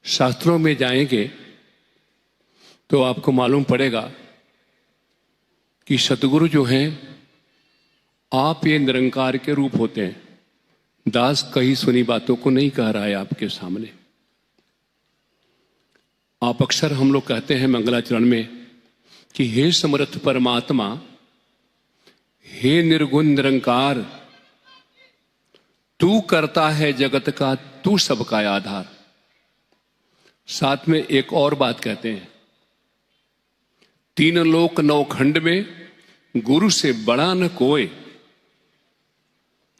शास्त्रों में जाएंगे तो आपको मालूम पड़ेगा कि सतगुरु जो हैं आप ये निरंकार के रूप होते हैं। दास कही सुनी बातों को नहीं कह रहा है आपके सामने। आप अक्सर हम लोग कहते हैं मंगलाचरण में कि हे समर्थ परमात्मा, हे निर्गुण निरंकार, तू करता है जगत का, तू सबका आधार। साथ में एक और बात कहते हैं, तीन लोक नौ खंड में गुरु से बड़ा न कोई।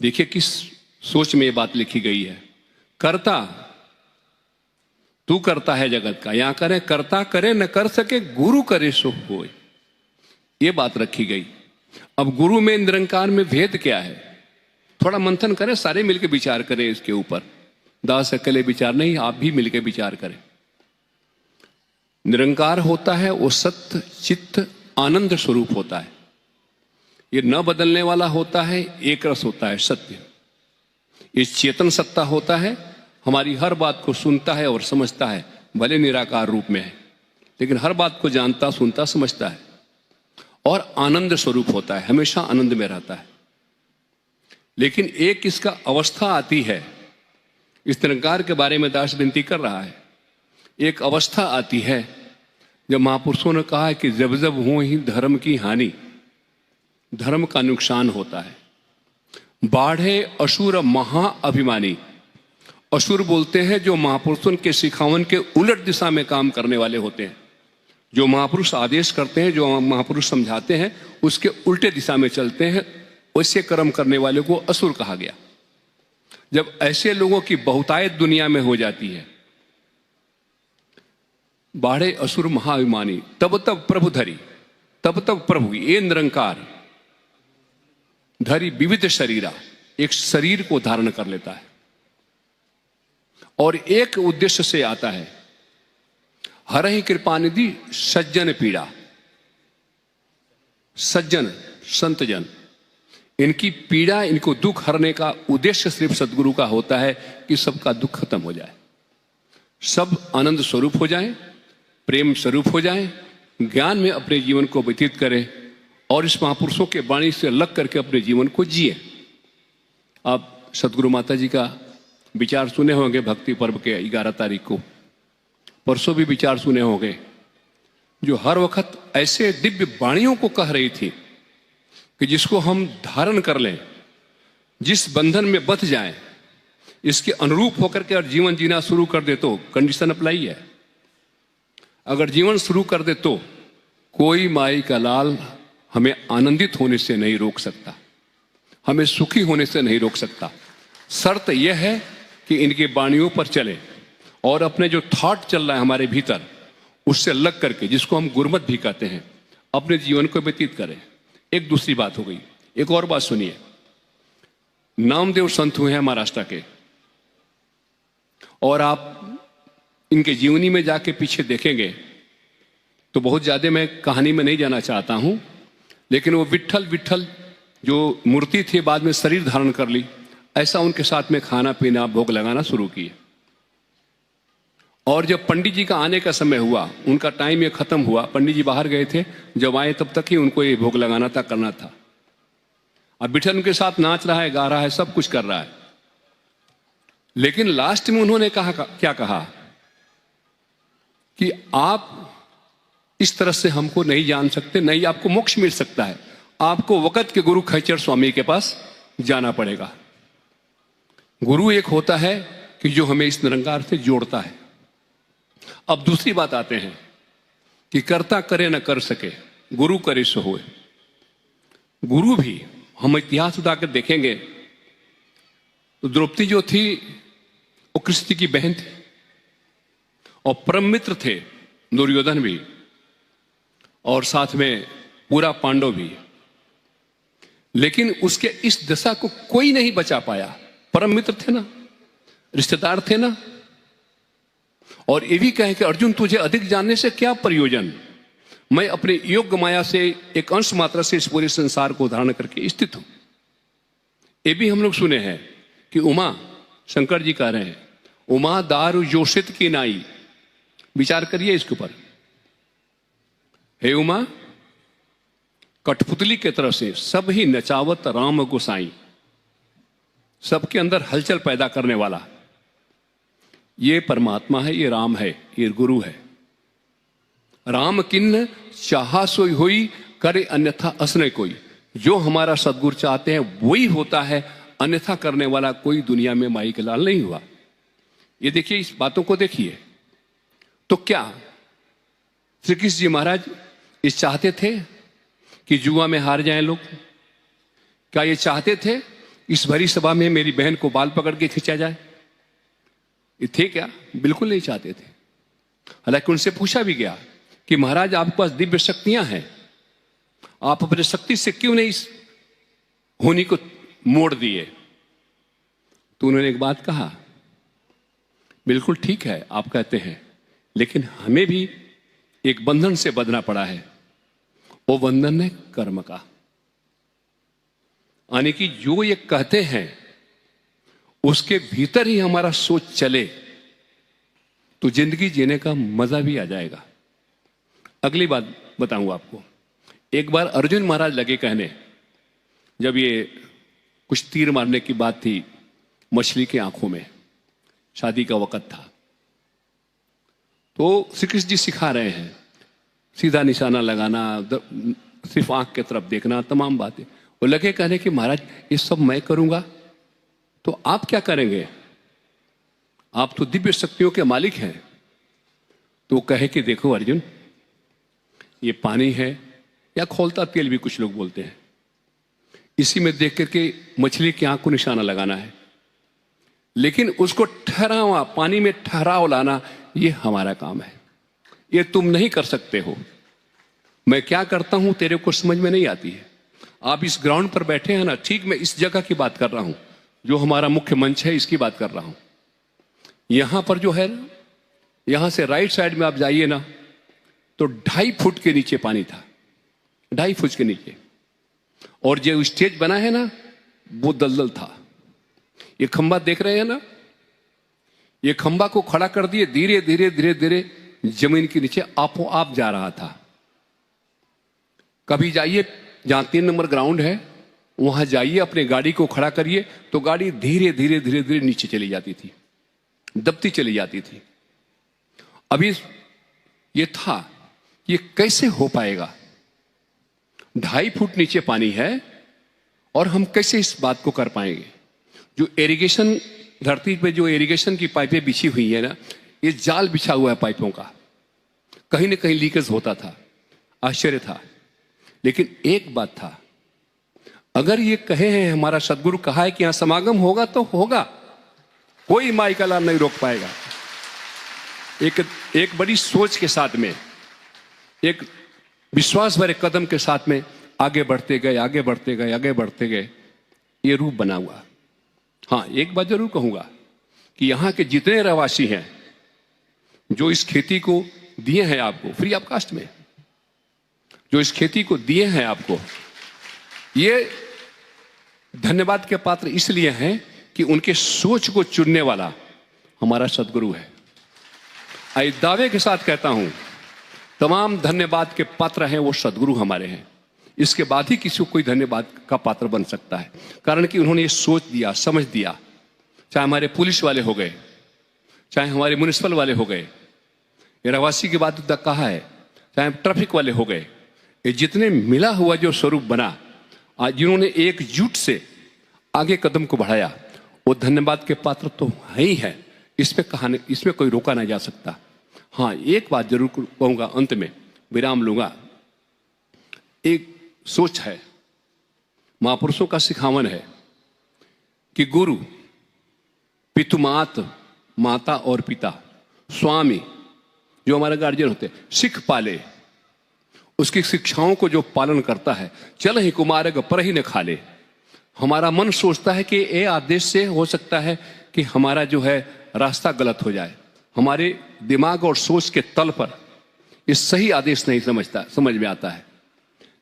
देखिए किस सोच में ये बात लिखी गई है। करता, तू करता है जगत का, यहां करे करता करे न कर सके, गुरु करे सो होए, ये बात रखी गई। अब गुरु में निरंकार में भेद क्या है, थोड़ा मंथन करें, सारे मिलकर विचार करें इसके ऊपर। दास अकेले विचार नहीं, आप भी मिलकर विचार करें। निरंकार होता है वो सत्य चित्त आनंद स्वरूप होता है। ये न बदलने वाला होता है, एक रस होता है सत्य। ये चेतन सत्ता होता है, हमारी हर बात को सुनता है और समझता है, भले निराकार रूप में है लेकिन हर बात को जानता सुनता समझता है। और आनंद स्वरूप होता है, हमेशा आनंद में रहता है। लेकिन एक इसका अवस्था आती है, इस निरंकार के बारे में दास विनती कर रहा है। एक अवस्था आती है जब महापुरुषों ने कहा है कि जब जब हो ही धर्म की हानि, धर्म का नुकसान होता है। बाढ़े असुर महा अभिमानी। असुर बोलते हैं जो महापुरुषों के सिखावन के उलट दिशा में काम करने वाले होते हैं। जो महापुरुष आदेश करते हैं, जो महापुरुष समझाते हैं, उसके उल्टे दिशा में चलते हैं, वैसे कर्म करने वाले को असुर कहा गया। जब ऐसे लोगों की बहुतायत दुनिया में हो जाती है, बाढ़े असुर महाअभिमानी, तब तब प्रभु धरी, तब तब प्रभु ये निरंकार धरी विविध शरीरा, एक शरीर को धारण कर लेता है और एक उद्देश्य से आता है, हरहि कृपानिधि सज्जन पीड़ा। सज्जन संतजन, इनकी पीड़ा, इनको दुख हरने का उद्देश्य सिर्फ सदगुरु का होता है कि सबका दुख खत्म हो जाए, सब आनंद स्वरूप हो जाए, प्रेम स्वरूप हो जाए, ज्ञान में अपने जीवन को व्यतीत करें और इस महापुरुषों के वाणी से अलग करके अपने जीवन को जिए। आप सदगुरु माता जी का विचार सुने होंगे भक्ति पर्व के 11 तारीख को, परसों भी विचार सुने होंगे, जो हर वक्त ऐसे दिव्य वाणियों को कह रही थी कि जिसको हम धारण कर लें, जिस बंधन में बंध जाएं, इसके अनुरूप होकर के और जीवन जीना शुरू कर दे तो कंडीशन अप्लाई है। अगर जीवन शुरू कर दे तो कोई माई का लाल हमें आनंदित होने से नहीं रोक सकता, हमें सुखी होने से नहीं रोक सकता। शर्त यह है कि इनके वाणियों पर चले और अपने जो थॉट चल रहा है हमारे भीतर, उससे अलग करके, जिसको हम गुरमत भी कहते हैं, अपने जीवन को व्यतीत करें। एक दूसरी बात हो गई। एक और बात सुनिए। नामदेव संत हुए हैं महाराष्ट्र के, और आप इनके जीवनी में जाके पीछे देखेंगे तो बहुत ज्यादा मैं कहानी में नहीं जाना चाहता हूं, लेकिन वो विट्ठल विट्ठल जो मूर्ति थी बाद में शरीर धारण कर ली, ऐसा उनके साथ में खाना पीना भोग लगाना शुरू किए। और जब पंडित जी का आने का समय हुआ, उनका टाइम ये खत्म हुआ, पंडित जी बाहर गए थे, जब आए तब तक ही उनको ये भोग लगाना था, करना था। अब विट्ठल उनके साथ नाच रहा है, गा रहा है, सब कुछ कर रहा है। लेकिन लास्ट में उन्होंने कहा, क्या कहा कि आप इस तरह से हमको नहीं जान सकते, नहीं आपको मोक्ष मिल सकता है, आपको वक़्त के गुरु खच्चर स्वामी के पास जाना पड़ेगा। गुरु एक होता है कि जो हमें इस निरंकार से जोड़ता है। अब दूसरी बात आते हैं कि करता करे न कर सके, गुरु करे सो होए। गुरु भी हम इतिहास उठाकर देखेंगे तो द्रौपदी जो थी वो कृष्ण की बहन थी और परम मित्र थे दुर्योधन भी, और साथ में पूरा पांडव भी। लेकिन उसके इस दशा को कोई नहीं बचा पाया। परम मित्र थे ना, रिश्तेदार थे ना, और ये भी कहे कि अर्जुन तुझे अधिक जानने से क्या प्रयोजन, मैं अपने योग्य माया से एक अंश मात्रा से इस पूरे संसार को धारण करके स्थित हूं। ये भी हम लोग सुने हैं कि उमा शंकर जी कह रहे हैं उमा दारू जोशित की नाई। विचार करिए इसके ऊपर। हे उमा, कठपुतली की तरफ से सब ही नचावत राम गोसाई, सबके अंदर हलचल पैदा करने वाला ये परमात्मा है, ये राम है, ये गुरु है। राम किन्न चाहा सोई होई, करे अन्यथा असने कोई। जो हमारा सदगुरु चाहते हैं वही होता है, अन्यथा करने वाला कोई दुनिया में माई के लाल नहीं हुआ। ये देखिए, इस बातों को देखिए। तो क्या श्री कृष्ण जी महाराज इस चाहते थे कि जुआ में हार जाएं लोग? क्या ये चाहते थे इस भरी सभा में मेरी बहन को बाल पकड़ के खींचा जाए? ये थे क्या? बिल्कुल नहीं चाहते थे। हालांकि उनसे पूछा भी गया कि महाराज आपके पास दिव्य शक्तियां हैं, आप अपनी शक्ति से क्यों नहीं इस होनी को मोड़ दिए? तो उन्होंने एक बात कहा, बिल्कुल ठीक है आप कहते हैं, लेकिन हमें भी एक बंधन से बंधना पड़ा है। वो बंधन है कर्म का। यानी कि जो ये कहते हैं उसके भीतर ही हमारा सोच चले तो जिंदगी जीने का मजा भी आ जाएगा। अगली बात बताऊं आपको। एक बार अर्जुन महाराज लगे कहने, जब ये कुछ तीर मारने की बात थी मछली के आंखों में, शादी का वक्त था, तो श्री कृष्ण जी सिखा रहे हैं सीधा निशाना लगाना, सिर्फ आंख की तरफ देखना, तमाम बातें। वो लगे कहने कि महाराज ये सब मैं करूंगा तो आप क्या करेंगे? आप तो दिव्य शक्तियों के मालिक हैं। तो कहे कि देखो अर्जुन, ये पानी है या खौलता तेल भी कुछ लोग बोलते हैं, इसी में देख करके मछली की आंख को निशाना लगाना है, लेकिन उसको ठहरावा, पानी में ठहराव लाना, ये हमारा काम है। ये तुम नहीं कर सकते हो। मैं क्या करता हूं तेरे को समझ में नहीं आती है। आप इस ग्राउंड पर बैठे हैं ना, ठीक मैं इस जगह की बात कर रहा हूं, जो हमारा मुख्य मंच है इसकी बात कर रहा हूं। यहां पर जो है ना, यहां से राइट साइड में आप जाइए ना तो 2.5 फुट के नीचे पानी था, 2.5 फुट के नीचे। और जो स्टेज बना है ना वो दलदल था। ये खंबा देख रहे हैं ना, ये खंबा को खड़ा कर दिए, धीरे धीरे धीरे धीरे जमीन के नीचे आपो आप जा रहा था। कभी जाइए जहां 3 नंबर ग्राउंड है वहां जाइए, अपने गाड़ी को खड़ा करिए तो गाड़ी धीरे धीरे धीरे धीरे नीचे चली जाती थी, दबती चली जाती थी। अभी ये था, ये कैसे हो पाएगा? 2.5 फुट नीचे पानी है और हम कैसे इस बात को कर पाएंगे? जो इरिगेशन, धरती पे जो इरिगेशन की पाइपें बिछी हुई है ना, ये जाल बिछा हुआ है पाइपों का, कहीं ना कहीं लीकेज होता था। आश्चर्य था। लेकिन एक बात था, अगर ये कहे हैं, हमारा सदगुरु कहा है कि यहां समागम होगा तो होगा, कोई माई का लाल नहीं रोक पाएगा। एक बड़ी सोच के साथ में, एक विश्वास भरे कदम के साथ में आगे बढ़ते गए, आगे बढ़ते गए, आगे बढ़ते गए, ये रूप बना हुआ। हाँ, एक बात जरूर कहूंगा कि यहां के जितने रहवासी हैं जो इस खेती को दिए हैं आपको फ्री ऑफ कास्ट में, जो इस खेती को दिए हैं आपको, ये धन्यवाद के पात्र इसलिए हैं कि उनके सोच को चुनने वाला हमारा सदगुरु है। आई दावे के साथ कहता हूं, तमाम धन्यवाद के पात्र हैं वो सदगुरु हमारे हैं। इसके बाद ही किसी को कोई धन्यवाद का पात्र बन सकता है, कारण कि उन्होंने ये सोच दिया, समझ दिया। चाहे हमारे पुलिस वाले हो गए, चाहे हमारे म्युनिसिपल वाले हो गए, ये रहवासी की बात तक कहा है, चाहे ट्रैफिक वाले हो गए, ये जितने मिला हुआ जो स्वरूप बना, आज जिन्होंने एकजुट से आगे कदम को बढ़ाया, वो धन्यवाद के पात्र तो है ही है। इसमें कोई रोका नहीं जा सकता। हाँ, एक बात जरूर कहूंगा, अंत में विराम लूंगा। एक सोच है, महापुरुषों का सिखावन है कि गुरु, पितुमात, माता और पिता, स्वामी, जो हमारे गार्जियन होते हैं, सिख पाले, उसकी शिक्षाओं को जो पालन करता है, चल ही कुमारग पर ही न खाले। हमारा मन सोचता है कि ये आदेश से हो सकता है कि हमारा जो है रास्ता गलत हो जाए। हमारे दिमाग और सोच के तल पर ये सही आदेश नहीं समझ में आता है।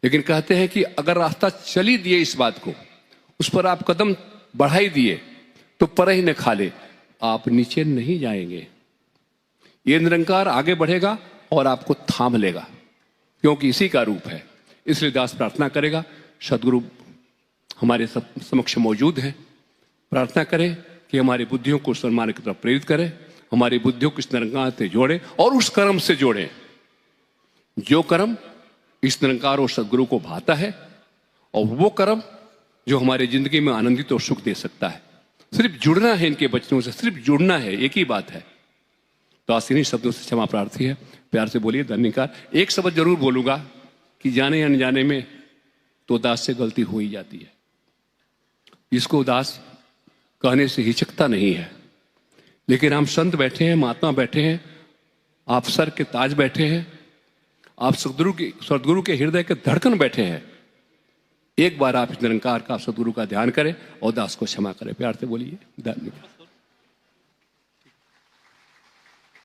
लेकिन कहते हैं कि अगर रास्ता चली दिए इस बात को, उस पर आप कदम बढ़ाई दिए तो पर ही न खा ले। आप नीचे नहीं जाएंगे। ये निरंकार आगे बढ़ेगा और आपको थाम लेगा, क्योंकि इसी का रूप है। इसलिए दास प्रार्थना करेगा, सदगुरु हमारे समक्ष मौजूद हैं। प्रार्थना करें कि हमारी बुद्धियों को सन्मान की तरफ प्रेरित करें, हमारी बुद्धियों को इस निरंकार से जोड़े और उस कर्म से जोड़ें जो कर्म इस निरंकार और सदगुरु को भाता है, और वो कर्म जो हमारे जिंदगी में आनंदित और सुख दे सकता है। सिर्फ जुड़ना है इनके वचनों से, सिर्फ जुड़ना है, एक ही बात है। तो आज इन्हीं शब्दों से क्षमा प्रार्थी है। प्यार से बोलिए धन्यकार। एक शब्द जरूर बोलूंगा कि जाने अनजाने में तो दास से गलती हो ही जाती है। इसको दास कहने से हिचकता नहीं है, लेकिन हम संत बैठे हैं, महात्मा बैठे हैं, आप सर के ताज बैठे हैं, आप सदगुरु के हृदय के धड़कन बैठे हैं। एक बार आप इस निरंकार का, सदगुरु का ध्यान करें और दास को क्षमा करें। प्यार से बोलिए धन्यवाद।